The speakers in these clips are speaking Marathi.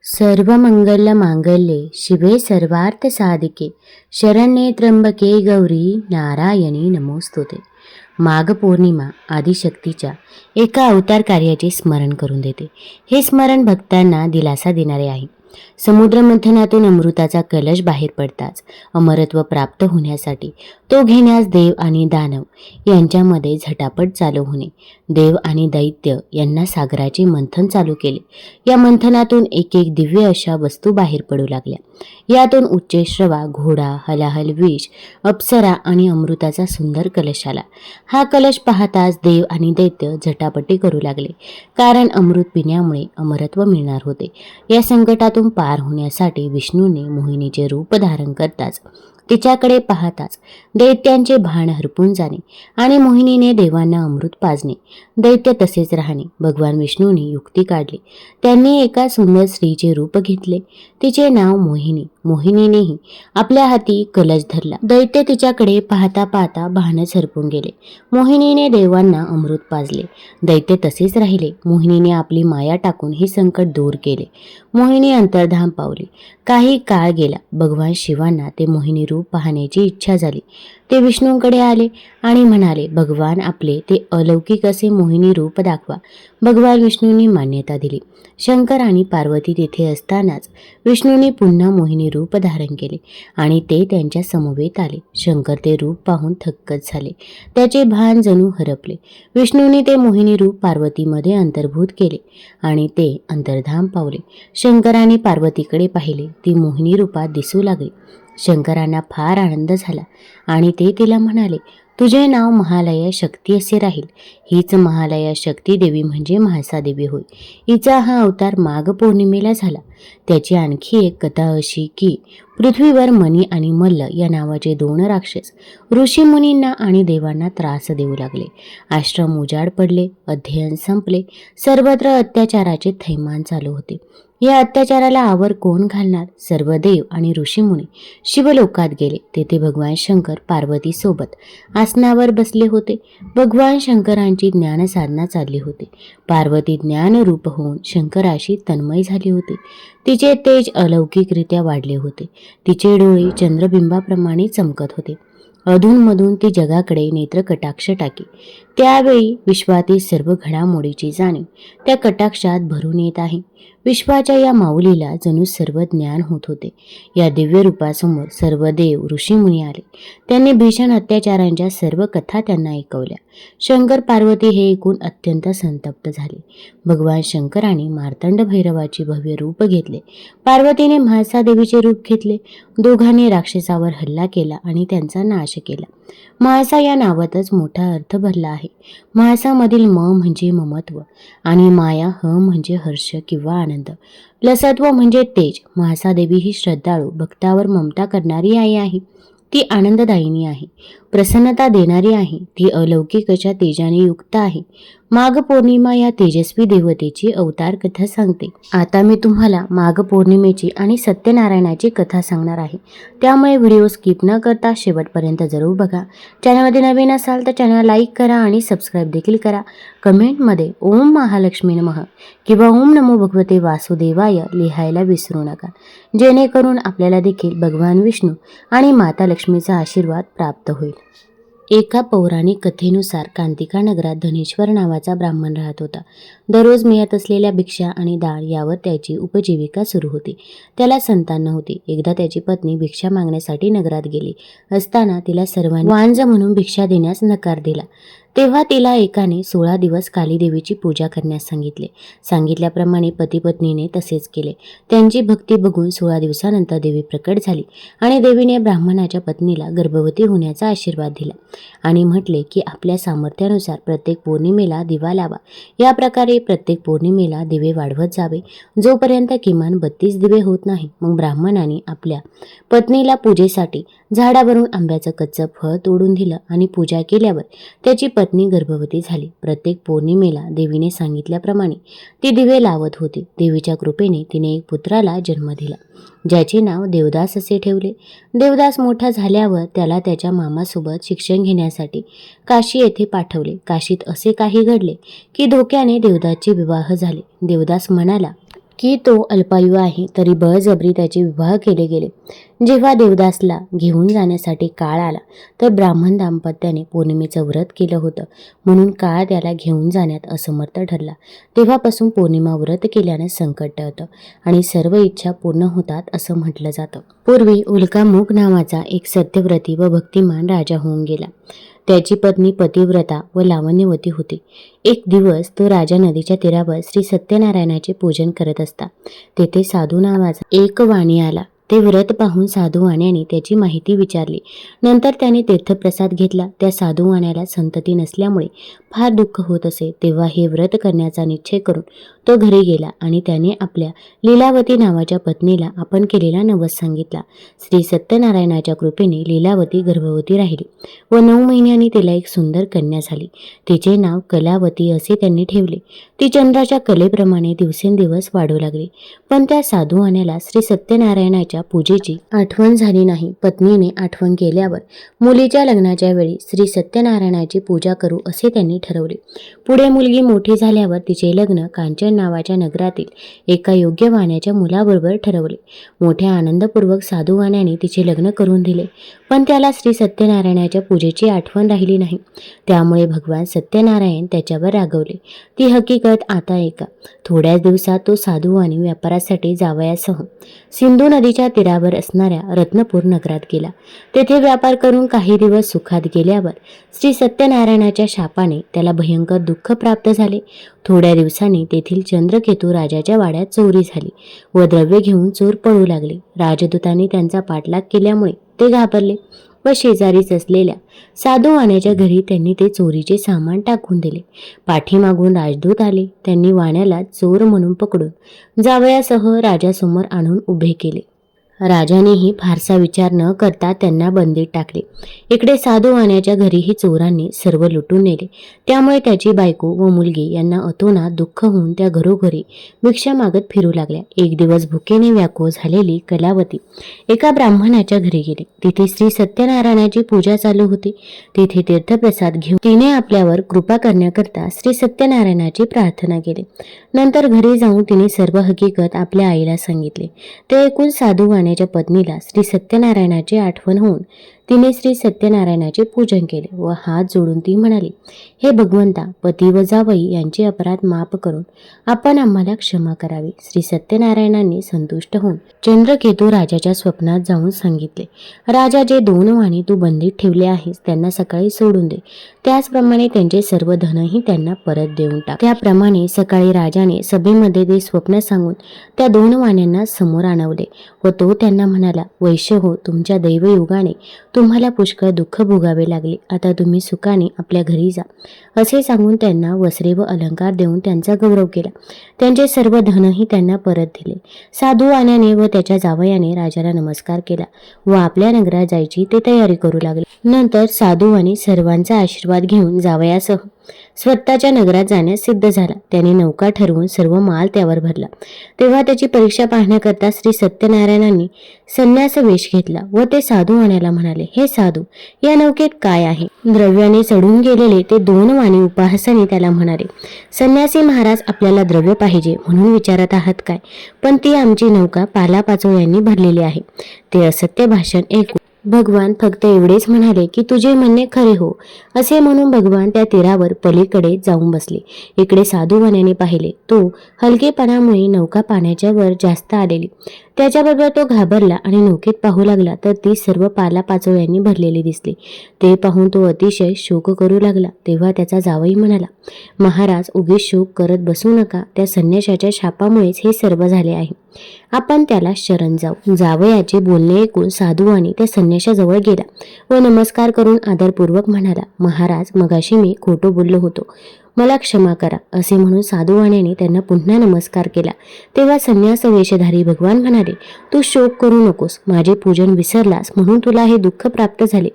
सर्वमंगल मांगल्ये शिवे सर्वार्थ साधिके शरण्ये त्र्यंबके गौरी नारायणी नमोस्तुते. माघ पौर्णिमा आदिशक्तीच्या एका अवतार कार्याचे स्मरण करून देते. हे स्मरण भक्तांना दिलासा देणारे आहे. समुद्रमंथनातून अमृताचा कलश बाहेर पडताच अमरत्व प्राप्त होण्यासाठी तो घेण्यास देव आणि दानव यांच्यामध्ये झटापट चालू होणे. देव आणि दैत्य यांना सागराचे मंथन चालू केले. या मंथनातून एक एक दिव्य अशा वस्तू बाहेर पडू लागल्या. यातून उच्चैश्रवा, घोडा, हलाहल विष, अप्सरा आणि अमृताचा सुंदर कलश आला. हा कलश पाहताच देव आणि दैत्य झटापटी करू लागले, कारण अमृत पिण्यामुळे अमरत्व मिळणार होते. या संकटातून पार होण्यासाठी विष्णूने मोहिनीचे रूप धारण करताच तिच्याकडे पाहताच दैत्यांचे भान हरपून जाणे आणि मोहिनीने देवांना अमृत पाजणे. दैत्य तसेच राहणे. भगवान विष्णूने युक्ती काढली. त्यांनी एका सुंदर स्त्रीचे रूप घेतले. तिचे नाव मोहिनी. मोहिनीनेही आपल्या हाती कलश धरला. दैत्य तिच्याकडे पाहता पाहता भानच हरपून गेले. मोहिनीने देवांना अमृत पाजले. दैत्य तसेच राहिले. मोहिनीने आपली माया टाकून हे संकट दूर केले. मोहिनी अंतर्धान पावली. काही काळ गेला. भगवान शिवांना ते मोहिनी रूप पाहण्याची इच्छा झाली. ते विष्णूंकडे आले आणि म्हणाले, भगवान आपले ते अलौकिक असे मोहिनी रूप दाखवा. भगवान विष्णूंनी मान्यता दिली. शंकर आणि पार्वती तिथे असतानाच विष्णूंनी पुन्हा मोहिनी रूप धारण केले आणि ते त्यांच्या समवेत आले. शंकर ते रूप पाहून थक्कच झाले. त्याचे भान जणू हरपले. विष्णूंनी ते मोहिनी रूप पार्वतीमध्ये अंतर्भूत केले आणि ते अंतर्धान पावले. शंकराने पार्वतीकडे पाहिले. ती मोहिनी रूपात दिसू लागली. शंकरांना फार आनंद झाला आणि ते तिला म्हणाले, तुझे नाव महालया शक्ती असे राहील. हीच महालया शक्ती देवी म्हणजे म्हाळसादेवी होय. हिचा हा अवतार माघ पौर्णिमेला झाला. त्याची आणखी एक कथा अशी की पृथ्वीवर मनी आणि मल्ल या नावाचे दोन राक्षस ऋषी मुनींना आणि देवांना त्रास देऊ लागले. आश्रम उजाड पडले. अध्ययन संपले. सर्वत्र अत्याचाराचे थैमान चालू होते. या अत्याचाराला आवर कोण घालणार? सर्व देव आणि ऋषीमुनी शिवलोकात गेले. तेथे भगवान शंकर पार्वती सोबत आसनावर बसले होते. भगवान शंकरांची ज्ञान साधना चालली होती. पार्वती ज्ञानरूप होऊन शंकराशी तन्मय झाली होती. तिचे तेज अलौकिकरित्या वाढले होते. तिचे डोळे चंद्रबिंबाप्रमाणे चमकत होते. अधूनमधून ती जगाकडे नेत्र कटाक्ष टाकी. त्यावेळी विश्वातील सर्व घडामोडीची जाणीव त्या कटाक्षात भरून येत आहे. विश्वाच्या या माऊलीला जणू सर्व ज्ञान होत होते. या दिव्य रूपासमोर सर्व देव ऋषीमुनी आले. त्यांनी भीषण अत्याचारांच्या सर्व कथा त्यांना ऐकवल्या. शंकर पार्वती हे ऐकून अत्यंत संतप्त झाले. भगवान शंकराने मार्तंड भैरवाची भव्य रूप घेतले. पार्वतीने म्हाळसादेवीचे रूप घेतले. दोघांनी राक्षसावर हल्ला केला आणि त्यांचा नाश केला. म्हाळसा या नावातच मोठा अर्थ भरला आहे. म्हाळसामधील म म्हणजे ममत्व आणि माया ह म्हणजे हर्ष किंवा आनंद. लसत्व म्हणजे तेज. म्हाळसादेवी ही श्रद्धाळू भक्तावर ममता करणारी आई आहे. ती आनंददायिनी आहे. प्रसन्नता देणारी आहे. ती अलौकिक अशा तेजाने युक्त आहे. माघ पौर्णिमा या तेजस्वी देवतेची अवतार कथा सांगते. आता मी तुम्हाला माघ पौर्णिमेची आणि सत्यनारायणाची कथा सांगणार आहे. त्यामुळे व्हिडिओ स्किप न करता शेवटपर्यंत जरूर बघा. चॅनलमध्ये नवीन असाल तर चॅनल लाईक करा आणि सबस्क्राईब देखील करा. कमेंटमध्ये ओम महालक्ष्मी नमः किंवा ओम नमो भगवते वासुदेवाय लिहायला विसरू नका, जेणेकरून आपल्याला देखील भगवान विष्णू आणि माता लक्ष्मीचा आशीर्वाद प्राप्त होईल. एका पौराणिक कथेनुसार कांतिका नगरात धनेश्वर नावाचा ब्राह्मण राहत होता. दररोज मिळत असलेल्या भिक्षा आणि दाळ यावर त्याची उपजीविका सुरू होती. त्याला संतान नव्हते. एकदा त्याची पत्नी भिक्षा मागण्यासाठी नगरात गेली असताना तिला सर्वांनी वांज म्हणून भिक्षा देण्यास नकार दिला. तेव्हा तिला एकाने 16 दिवस कालीदेवीची पूजा करण्यास सांगितले. सांगितल्याप्रमाणे पती पत्नीने तसेच केले. त्यांची भक्ती बघून 16 दिवसानंतर देवी प्रकट झाली आणि देवीने ब्राह्मणाच्या पत्नीला गर्भवती होण्याचा आशीर्वाद दिला आणि म्हटले की आपल्या सामर्थ्यानुसार प्रत्येक पौर्णिमेला दिवा लावा. या प्रकारे प्रत्येक पौर्णिमेला दिवे वाढवत जावे, जोपर्यंत किमान 32 दिवे होत नाही. मग ब्राह्मणाने आपल्या पत्नीला पूजेसाठी झाडावरून आंब्याचं कच्चं फळ तोडून दिलं आणि पूजा केल्यावर त्याची पत्नी गर्भवती झाली. प्रत्येक पौर्णिमेला देवीने सांगितल्याप्रमाणे ती दिवे लावत होती. देवीच्या कृपेने तिने एक पुत्राला जन्म दिला, ज्याचे नाव देवदास असे ठेवले. देवदास मोठा झाल्यावर त्याला त्याच्या मामासोबत शिक्षण घेण्यासाठी काशी येथे पाठवले. काशीत असे काही घडले की धोक्याने देवदासचे विवाह झाले. देवदास म्हणाला, की तो अल्पायू आहे, तरी बळजबरी त्याचे विवाह केले गेले. जेव्हा देवदासला घेऊन जाण्यासाठी काळ आला तर ब्राह्मण दाम्पत्याने पौर्णिमेचं व्रत केलं होतं, म्हणून काळ त्याला घेऊन जाण्यात असमर्थ ठरला. तेव्हापासून पौर्णिमा व्रत केल्याने संकट टळतं आणि सर्व इच्छा पूर्ण होतात असं म्हटलं जातं. पूर्वी उल्कामुख नावाचा एक सत्यव्रती व भक्तिमान राजा होऊन गेला. त्याची पत्नी पतिव्रता व लावण्यवती होती. एक दिवस तो राजा नदीच्या तीरावर श्री सत्यनारायणाचे पूजन करत असता. तेथे साधू नावाचा एक वाणी आला. ते व्रत पाहून साधू वाण्याने त्याची माहिती विचारली. नंतर त्याने तीर्थप्रसाद घेतला. त्या साधू वाण्याला संतती नसल्यामुळे फार दुःख होत असे. तेव्हा हे व्रत करण्याचा निश्चय करून तो घरी गेला आणि त्याने आपल्या लीलावती नावाच्या पत्नीला आपण केलेला नवस सांगितला. श्री सत्यनारायणाच्या कृपेने लीलावती गर्भवती राहिली व 9 महिन्यांनी तिला एक सुंदर कन्या झाली. तिचे नाव कलावती असे त्यांनी ठेवले. ती चंद्राच्या कलेप्रमाणे दिवसेंदिवस वाढू लागली. पण त्या साधू वाण्याला श्री सत्यनारायणाच्या पूजेची आठवण झाली नाही. पत्नीने आठवण केल्यावर मुलीच्या लग्नाच्या वेळी श्री सत्यनारायणाची पूजा करू असे त्यांनी ठरवले. पुढे मुलगी मोठी झाल्यावर तिचे लग्न कांचन नावाच्या नगरातील एका योग्य वाण्याच्या मुलाबरोबर ठरवले. मोठ्या आनंदपूर्वक साधू वाण्याने तिचे लग्न करून दिले. पण त्याला श्री सत्यनारायणाच्या पूजेची आठवण राहिली नाही. त्यामुळे भगवान सत्यनारायण त्याच्यावर रागवले. ती हकीकत आता ऐका. थोड्याच दिवसात तो साधू वाणी व्यापारासाठी जावयासह सिंधू नदीच्या तीरावर असणाऱ्या रत्नपूर नगरात गेला. तेथे व्यापार करून काही दिवस सुखात गेल्यावर श्री सत्यनारायणाच्या शापाने त्याला भयंकर दुःख प्राप्त झाले. थोड्या दिवसांनी तेथील चंद्रकेतू राजाच्या वाड्यात चोरी झाली व द्रव्य घेऊन चोर पळू लागले. राजदूतांनी त्यांचा पाठलाग केल्यामुळे ते घाबरले व शेजारीच असलेल्या साधू वाण्याच्या घरी त्यांनी ते चोरीचे सामान टाकून दिले. पाठीमागून राजदूत आले. त्यांनी वाण्याला चोर म्हणून पकडून जावयासह राजासमोर आणून उभे केले. राजानेही फारसा विचार न करता त्यांना बंदीत टाकले. इकडे साधू वाण्याच्या घरीही चोरांनी सर्व लुटून नेले. त्यामुळे त्याची बायको व मुलगी यांना अतोनात दुःख होऊन त्या घरोघरी भिक्षा मागत फिरू लागल्या. एक दिवस भुकेने व्याकुळ झालेली कलावती एका ब्राह्मणाच्या घरी गेली. तिथे श्री सत्यनारायणाची पूजा चालू होती. तिथे तीर्थप्रसाद घेऊन तिने आपल्यावर कृपा करण्याकरता श्री सत्यनारायणाची प्रार्थना केली. नंतर घरी जाऊन तिने सर्व हकीकत आपल्या आईला सांगितले. ते ऐकून साधू वाण्याच्या पत्नीला श्री सत्यनारायणाची आठवण होऊन तिने श्री सत्यनारायणाचे पूजन केले व हात जोडून ती म्हणाली, हे भगवंता, पती व जावई यांचे अपराध माफ करून आपण आम्हाला क्षमा करावी. श्री सत्यनारायणांनी संतुष्ट होऊन चंद्रकेतू राजाच्या स्वप्नात जाऊन सांगितले, राजा, जे 2 वाणी तू बंदीत ठेवले आहेस त्यांना सकाळी सोडून दे. त्याचप्रमाणे त्यांचे सर्व धनही त्यांना परत देऊन टाक. त्याप्रमाणे सकाळी राजाने सभेमध्ये ते स्वप्न सांगून त्या 2 वाण्यांना समोर आणवले व तो त्यांना म्हणाला, वैश्य हो, तुमच्या दैवयोगाने तुम्हाला पुष्कळ दुःख भोगावे लागले. आता तुम्ही सुखाने आपल्या घरी जा. असे सांगून त्यांना वस्त्रे व अलंकार देऊन त्यांचा गौरव केला. त्यांचे सर्व धनही त्यांना परत दिले. साधू वाण्याने व त्याच्या जावयाने राजाला नमस्कार केला व आपल्या नगरात जायची ते तयारी करू लागले. नंतर साधू वाणी सर्वांचा आशीर्वाद घेऊन जावयासह स्वतःच्या नगरात जाण्यास सिद्ध झाला. त्याने नौका ठरवून सर्व माल त्यावर भरला. तेव्हा त्याची परीक्षा पाहण्याकरता श्री सत्यनारायणांनी संन्यास वेश घेतला व ते साधू वाण्याला म्हणाले, हे साधू, या नौकेत काय आहे? द्रव्याने चढून गेलेले ते 2 वाणी उपहासाने त्याला म्हणाले, संन्यासी महाराज, आपल्याला द्रव्य पाहिजे म्हणून विचारत आहात काय? पण ती आमची नौका पालापाचोळ्यांनी भरलेली आहे. ते असत्य भाषण ऐकून भगवान फक्त एवढेच म्हणाले की तुझे म्हणणे खरे हो. असे म्हणून भगवान त्या तीरावर पलीकडे जाऊन बसले. इकडे साधू वाण्याने पाहिले, तो हलकेपणामुळे नौका पाण्याच्या वर जास्त आलेली. त्याच्याबरोबर तो घाबरला आणि नौकेत पाहू लागला तर ती सर्व पालापाचोळ्यांनी भरलेली दिसली. ते पाहून तो अतिशय शोक करू लागला. तेव्हा त्याचा जावई म्हणाला, महाराज, उगीच शोक करत बसू नका. त्या संन्याशाच्या शापामुळेच हे सर्व झाले आहे. आपण त्याला शरण जाऊ. जावयाचे बोलणे ऐकून साधूवाणी त्या संन्याशाजवळ गेला व नमस्कार करून आदरपूर्वक म्हणाला, महाराज, मगाशी मी खोटं बोललो होतो, मला क्षमा करा. असे म्हणून साधूवाण्याने त्यांना पुन्हा नमस्कार केला. तेव्हा संन्यास वेशधारी भगवान म्हणाले, तू शोक करू नकोस. माझे पूजन विसरलास म्हणून तुला हे दुःख प्राप्त झाले.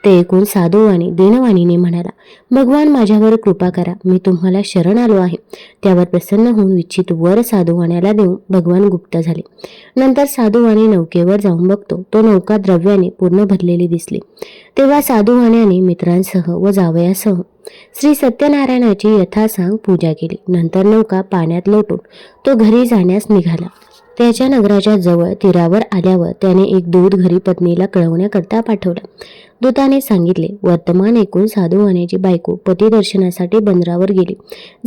ते ऐकून साधूवाणी दीनवाणीने म्हणाला, भगवान, माझ्यावर कृपा करा. मी तुम्हाला शरण आलो आहे. त्यावर प्रसन्न होऊन इच्छित वर साधूवाण्याला देऊन भगवान गुप्त झाले. नंतर साधूवाणी नौकेवर जाऊन बघतो तो नौका द्रव्याने पूर्ण भरलेली दिसली. तेव्हा साधूवाण्याने मित्रांसह व जावयासह श्री सत्यनारायणाची यथासांग पूजा केली. नंतर नौका पाण्यात लोटून तो घरी जाण्यास निघाला. त्याच्या नगराच्या जवळ तीरावर आल्यावर त्याने एक दूत घरी पत्नीला कळवण्याकरता पाठवला. दूताने सांगितले, वर्तमान ऐकून साधूवाण्याची बायको पती दर्शनासाठी बंदरावर गेली.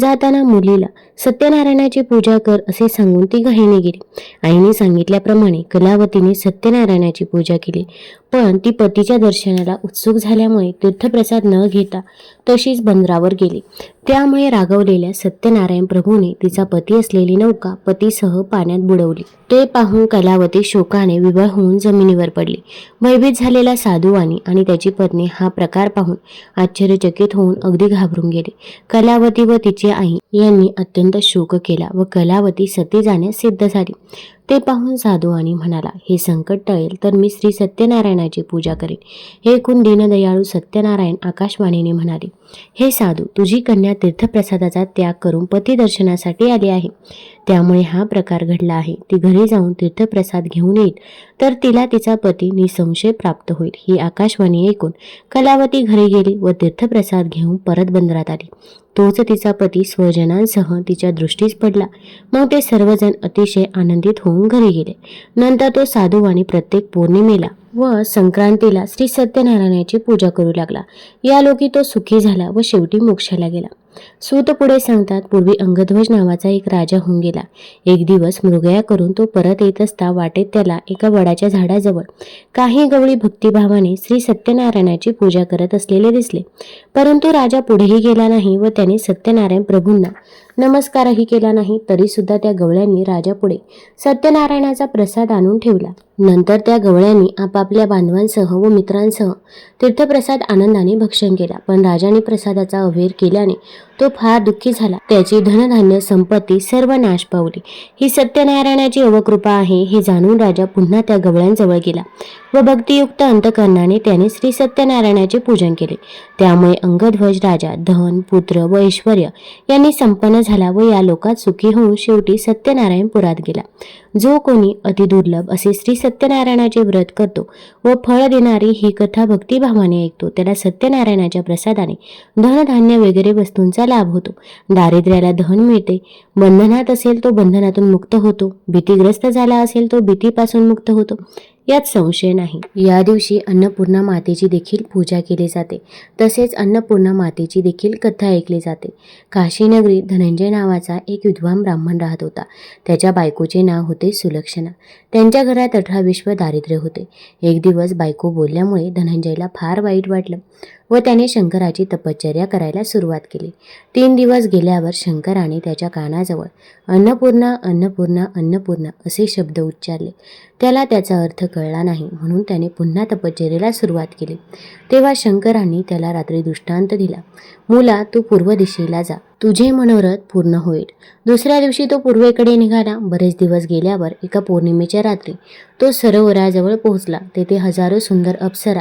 जाताना मुलीला सत्यनारायणाची पूजा कर असे सांगून ती घाईने गेली. आईने सांगितल्याप्रमाणे कलावतीने सत्यनारायणाची पूजा केली, पण ती पतीच्या दर्शनाला उत्सुक झाल्यामुळे तीर्थप्रसाद न घेता तशीच बंदरावर गेली. त्यामुळे रागावलेल्या सत्यनारायण प्रभूने तिचा पती असलेली नौका पतीसह पाण्यात बुडवली. ते पाहून कलावती शोकाने विव्हळ होऊन जमिनीवर पडली. भयभीत झालेला साधूवाणी आणि त्याची पत्नी हा प्रकार पाहून आश्चर्यचकित होऊन अगदी घाबरून गेले. कलावती व तिची आई यांनी अत्यंत शोक केला व कलावती सती जाण्यास सिद्ध झाली. ते पाहून साधूवाणी म्हणाला, हे संकट टळेल तर मी श्री सत्यनारायणाची पूजा करेन. हे ऐकून दीनदयाळू सत्यनारायण आकाशवाणीने म्हणाले, हे साधू, तुझी कन्या तीर्थप्रसादाचा त्याग करून पती दर्शनासाठी आली आहे, त्यामुळे हा प्रकार घडला आहे. ती घरी जाऊन तीर्थप्रसाद घेऊन येईल तर तिला तिचा पती निसंशय प्राप्त होईल. ही आकाशवाणी ऐकून कलावती घरी गेली व तीर्थप्रसाद घेऊन परत बंदरात आली. तोच तिचा पती स्वजनांसह तिच्या दृष्टीस पडला. मग ते सर्वजण अतिशय आनंदित होऊन घरी गेले. नंतर तो साधूवाणी प्रत्येक पौर्णिमेला व संक्रांतीला श्री सत्यनारायणाची पूजा करू लागला. या लोकी तो सुखी झाला व शेवटी मोक्षाला गेला. सूत पुढे सांगतात, पूर्वी अंगध्वज नावाचा एक राजा होऊन गेला. एक दिवस मृगया करून तो परत येत असता वाटेत त्याला एका वडाच्या झाडाजवळ काही गवळी भक्तिभावाने श्री सत्यनारायणाची पूजा करत असलेले दिसले. परंतु राजा पुढेही गेला नाही व त्याने सत्यनारायण प्रभूंना नमस्कारही केला नाही. तरी सुद्धा त्या गवळ्यांनी राजापुढे सत्यनारायणाचा प्रसाद आणून ठेवला. नंतर त्या गवळ्यांनी आपापल्या बांधवांसह व मित्रांसह तीर्थप्रसाद आनंदाने भक्षण केला. पण राजाने प्रसादाचा अव्हेर केल्याने तो फार दुःखी झाला. त्याची धनधान्य संपत्ती सर्व नाश पावली. ही सत्यनारायणाची अवकृपा आहे हे जाणून राजा पुन्हा त्या गवळ्यांजवळ गेला व भक्तियुक्त अंतकरणाने त्याने श्री सत्यनारायणाचे पूजन केले. त्यामुळे अंगध्वज राजा धन, पुत्र व ऐश्वर यांनी संपन्न झाला व या लोकात सुखी होऊन शेवटी सत्यनारायणपुरात गेला. जो कोणी अतिदुर्लभ असे श्री सत्यनारायणाचे व्रत करतो व फळ देणारी ही कथा भक्तिभावाने ऐकतो, त्याला सत्यनारायणाच्या प्रसादाने धनधान्य वगैरे वस्तूंचा लाभ होतो. दारिद्र्याला धन मिळते. बंधनात असेल तो बंधनातून मुक्त होतो. भीतीग्रस्त झाला असेल तो भीतीपासून मुक्त होतो, यात संशय नाही. या दिवशी अन्नपूर्णा मातेची देखील पूजा केली जाते. तसेच अन्नपूर्णा मातेची देखील कथा ऐकली जाते. काशी नगरीत धनंजय नावाचा एक विद्वान ब्राह्मण राहत होता. त्याच्या बायकोचे नाव होते सुलक्षणा. त्यांच्या घरात 18 विश्व दारिद्र्य होते. एक दिवस बायको बोलल्यामुळे धनंजयला फार वाईट वाटलं व त्याने शंकराची तपश्चर्या करायला सुरुवात केली. 3 दिवस गेल्यावर शंकराने त्याच्या कानाजवळ अन्नपूर्णा अन्नपूर्णा अन्नपूर्णा असे शब्द उच्चारले. त्याला त्याचा अर्थ कळला नाही, म्हणून त्याने पुन्हा तपश्चर्येला सुरुवात केली. तेव्हा शंकरांनी त्याला रात्री दृष्टांत दिला, मुला, तू पूर्व दिशेला जा, तुझे मनोरथ पूर्ण होईल. दुसऱ्या दिवशी तो पूर्वेकडे निघाला. बरेच दिवस गेल्यावर एका पौर्णिमेच्या रात्री तो सरोवराजवळ पोहोचला. तेथे हजारो सुंदर अप्सरा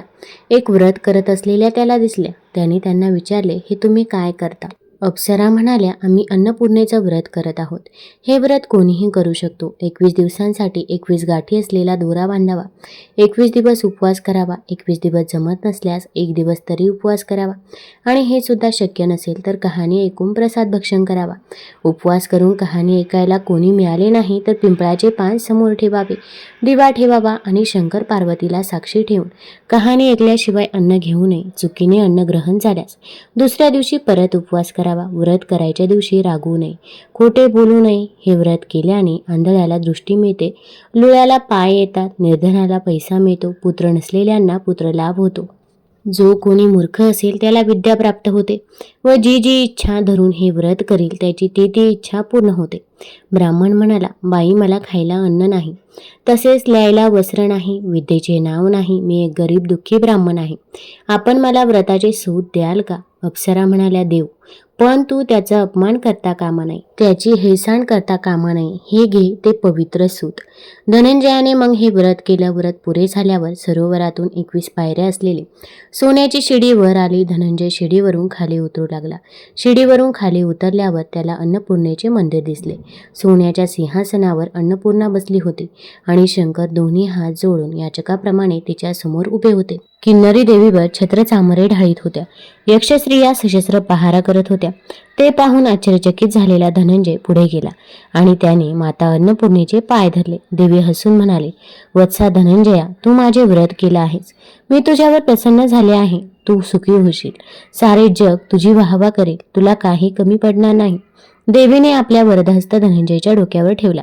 एक व्रत करत असलेल्या त्याला दिसल्या. त्याने त्यांना विचारले, हे तुम्ही काय करता? अप्सरा म्हणाल्या, आम्ही अन्नपूर्णेचं व्रत करत आहोत. हे व्रत कोणीही करू शकतो. 21 दिवसांसाठी 21 गाठी असलेला दोरा बांधावा. 21 दिवस उपवास करावा. 21 दिवस जमत नसल्यास 1 दिवस तरी उपवास करावा. आणि हे सुद्धा शक्य नसेल तर कहाणी ऐकून प्रसाद भक्षण करावा. उपवास करून कहाणी ऐकायला कोणी मिळाले नाही तर पिंपळाचे पान समोर ठेवावे, दिवा ठेवावा आणि शंकर पार्वतीला साक्षी ठेवून कहाणी ऐकल्याशिवाय अन्न घेऊ नये. चुकीने अन्न ग्रहण झाल्यास दुसऱ्या दिवशी परत उपवास करावा. व्रत करायच्या दिवशी रागवू नये, खोटे बोलू नये. हे व्रत केल्याने आंधळ्याला दृष्टी मिळते, लुळ्याला पाय येतात, निर्धनाला पैसा मिळतो, पुत्र नसलेल्यांना पुत्र लाभ होतो. जो कोणी मूर्ख असेल त्याला विद्या प्राप्त होते व जी जी इच्छा धरून हे व्रत करील त्याची ती ती इच्छा पूर्ण होते. ब्राह्मण म्हणाला, बाई, मला खायला अन्न नाही, तसेच ल्यायला वस्त्र नाही, विद्येचे नाव नाही, मी एक गरीब दुःखी ब्राह्मण आहे. आपण मला व्रताचे सूत द्याल का? अप्सरा म्हणाल्या, देव, पण तू त्याचा अपमान करता कामा नये, त्याची हेळसांड करता कामा नये. हे घे ते पवित्र सूत. धनंजयाने मग हे व्रत केलं. व्रत पुरे झाल्यावर सरोवरातून 21 पायऱ्या असलेली सोन्याची शिडी वर आली. धनंजय शिडीवरून खाली उतरू लागला. शिडीवरून खाली उतरल्यावर त्याला अन्नपूर्णेचे मंदिर दिसले. सोन्याच्या सिंहासनावर अन्नपूर्णा बसली होती आणि शंकर दोन्ही हात जोडून याचकाप्रमाणे तिच्या समोर उभे होते. किन्नरी देवीवर छत्र चामरे ढाळीत होत्या. यक्षस्त्रिया सशस्त्र पहारा करत होत्या. ते पाहून आश्चर्यचकित झालेला धनंजय पुढे गेला आणि त्याने माता अन्नपूर्णेचे पाय धरले. देवी हसून म्हणाले, वत्सा धनंजया, तू माझे व्रत केले आहेस. मी तुझ्यावर प्रसन्न झाले आहे. तू सुखी होशील. सारे जग तुझी वाहवा करेल. तुला काही कमी पडणार नाही. देवीने आपल्या वरदहस्त धनंजयच्या डोक्यावर ठेवला.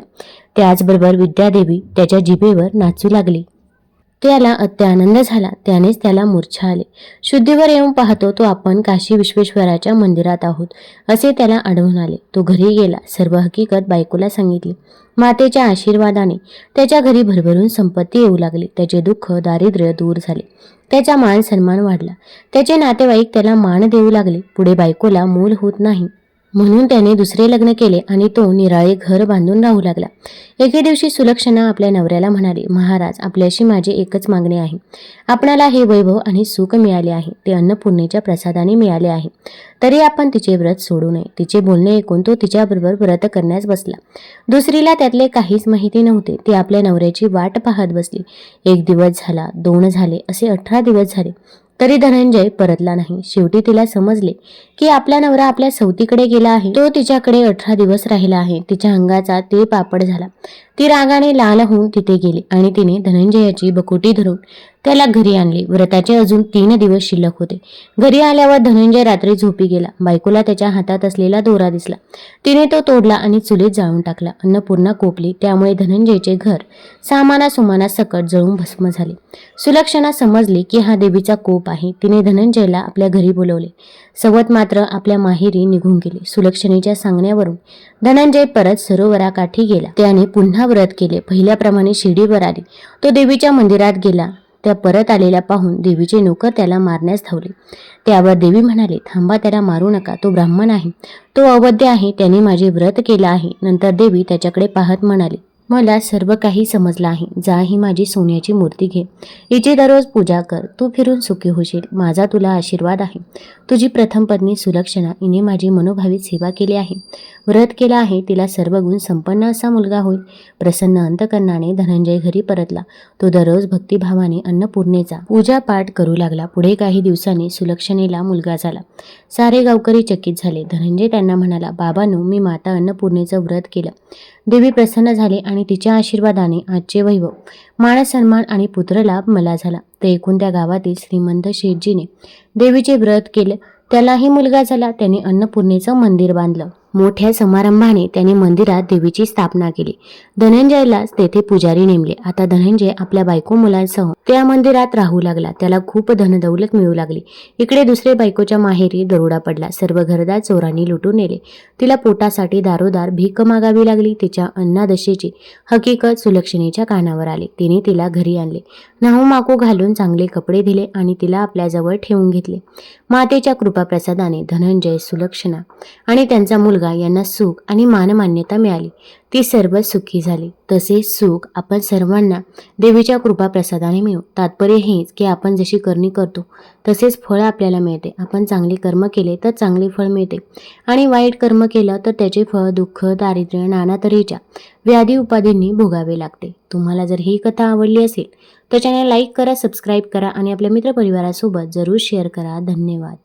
त्याचबरोबर विद्यादेवी त्याच्या जिभेवर नाचू लागली. त्याला अत्यानंद झाला. त्यानेच त्याला मूर्छा आली. शुद्धीवर येऊन पाहतो तो आपण काशी विश्वेश्वराच्या मंदिरात आहोत असे त्याला आढळून आले. तो घरी गेला. सर्व हकीकत बायकोला सांगितली. मातेच्या आशीर्वादाने त्याच्या घरी भरभरून संपत्ती येऊ लागली. त्याचे दुःख दारिद्र्य दूर झाले. त्याचा मान सन्मान वाढला. त्याचे नातेवाईक त्याला मान देऊ लागले. पुढे बायकोला मूल होत नाही म्हणून त्याने दुसरे लग्न केले आणि तो निराळे घर बांधून राहू लागला. एके दिवशी सुलक्षणा आपल्या नवऱ्याला म्हणाली, महाराज, आपल्याशी माझे एकच मागणे आहे. आपणाला हे वैभव आणि सुख मिळाले आहे. ते अन्नपूर्णेच्या प्रसादाने मिळाले आहे. तरी आपण तिचे व्रत सोडू नये. तिचे बोलणे ऐकून तो तिच्याबरोबर व्रत करण्यास बसला. दुसरीला त्यातले काहीच माहिती नव्हते. ती आपल्या नवऱ्याची वाट पाहत बसली. 1 दिवस झाला, 2 झाले, असे 18 दिवस झाले. तरी धनंजय परतला नाही. शेवटी तिला समजले की आपला नवरा आपल्या सवतीकडे गेला आहे. तो तिच्याकडे 18 दिवस राहिला आहे. तिच्या अंगाचा तीळ पापड झाला. ती रागाने लाल होऊन तिथे गेली आणि तिने धनंजयाची बकोटी धरून त्याला घरी आणले. व्रताचे अजून 3 दिवस शिल्लक होते. घरी आल्यावर धनंजय रात्री झोपी गेला. बायकोला त्याच्या हातात असलेला दोरा दिसला. तिने तो तोडला आणि चुलीत जाळून टाकला. अन्नपूर्णा कोपली. त्यामुळे धनंजयचे घर सामाना सुमाना सकट जळून भस्म झाले. सुलक्षणा समजली की हा देवीचा कोप आहे. तिने धनंजयला आपल्या घरी बोलवले. सवत मात्र आपल्या माहेरी निघून गेली. सुलक्षणेच्या सांगण्यावरून धनंजय परत सरोवराकाठी गेला. त्याने पुन्हा व्रत केले. पहिल्याप्रमाणे शिडीवर आली. तो देवीच्या मंदिरात गेला. त्या परत आलेला पाहून देवीचे नोकर त्याला मारण्यास धावले. त्यावर देवी म्हणाले, थांबा, त्याला मारू नका. तो ब्राह्मण आहे. तो अवध्य आहे. त्याने माझे व्रत केले आहे. नंतर देवी त्याच्याकडे पाहत म्हणाली, मला सर्व काही समजलं आहे. जा, ही माझी सोन्याची मूर्ती घे. हिची दररोज पूजा कर. तू फिरून सुखी होशील. माझा तुला आशीर्वाद आहे. तुझी प्रथम पत्नी सुलक्षणा हिने माझी मनोभावी सेवा केली आहे. व्रत केला आहे. तिला सर्व गुण संपन्न असा मुलगा होईल. प्रसन्न अंतकरणाने धनंजय घरी परतला. तो दररोज भक्तिभावाने अन्नपूर्णेचा पूजापाठ करू लागला. पुढे काही दिवसांनी सुलक्षणेला मुलगा झाला. सारे गावकरी चकित झाले. धनंजय त्यांना म्हणाला, बाबांनो, मी माता अन्नपूर्णेचं व्रत केलं. देवी प्रसन्न झाली आणि तिच्या आशीर्वादाने आजचे वैभव, मान सन्मान आणि पुत्रलाभ मला झाला. ते ऐकून त्या गावातील श्रीमंत शेठजीने देवीचे व्रत केले. त्यालाही मुलगा झाला. त्याने अन्नपूर्णेचं मंदिर बांधलं. मोठ्या समारंभाने त्याने मंदिरात देवीची स्थापना केली. धनंजयलाच तेथे पुजारी नेमले. आता धनंजय आपल्या बायको मुलांसह त्या मंदिरात राहू लागला. त्याला खूप धनदौलत मिळू लागली. इकडे दुसरे बायकोच्या माहेरी दरोडा पडला. सर्व घरदार चोरांनी लुटून नेले. तिला पोटासाठी दारोदार भीक मागावी लागली. तिच्या अन्नादशेची हकीकत सुलक्षणेच्या कानावर आली. तिने तिला घरी आणले. नाहूमाकू घालून चांगले कपडे दिले आणि तिला आपल्याजवळ ठेवून घेतले. मातेच्या कृपाप्रसादाने धनंजय, सुलक्षणा आणि त्यांचा मुलगा यांना सुख आणि मानमान्यता मिळाली. ती सर्व सुखी झाली. तसे सुख आपण सर्वांना देवीच्या कृपाप्रसादाने मिळू. तात्पर्य हेच की आपण जशी करणी करतो तसेच फळ आपल्याला मिळते. आपण चांगले कर्म केले तर चांगले फळ मिळते आणि वाईट कर्म केलं तर त्याचे फळ दुःख, दारिद्र्य, नाना तऱ्हेच्या व्याधी उपाधींनी भोगावे लागते. तुम्हाला जर ही कथा आवडली असेल तर चॅनल लाईक करा, सबस्क्राईब करा आणि आपल्या मित्रपरिवारासोबत जरूर शेअर करा. धन्यवाद.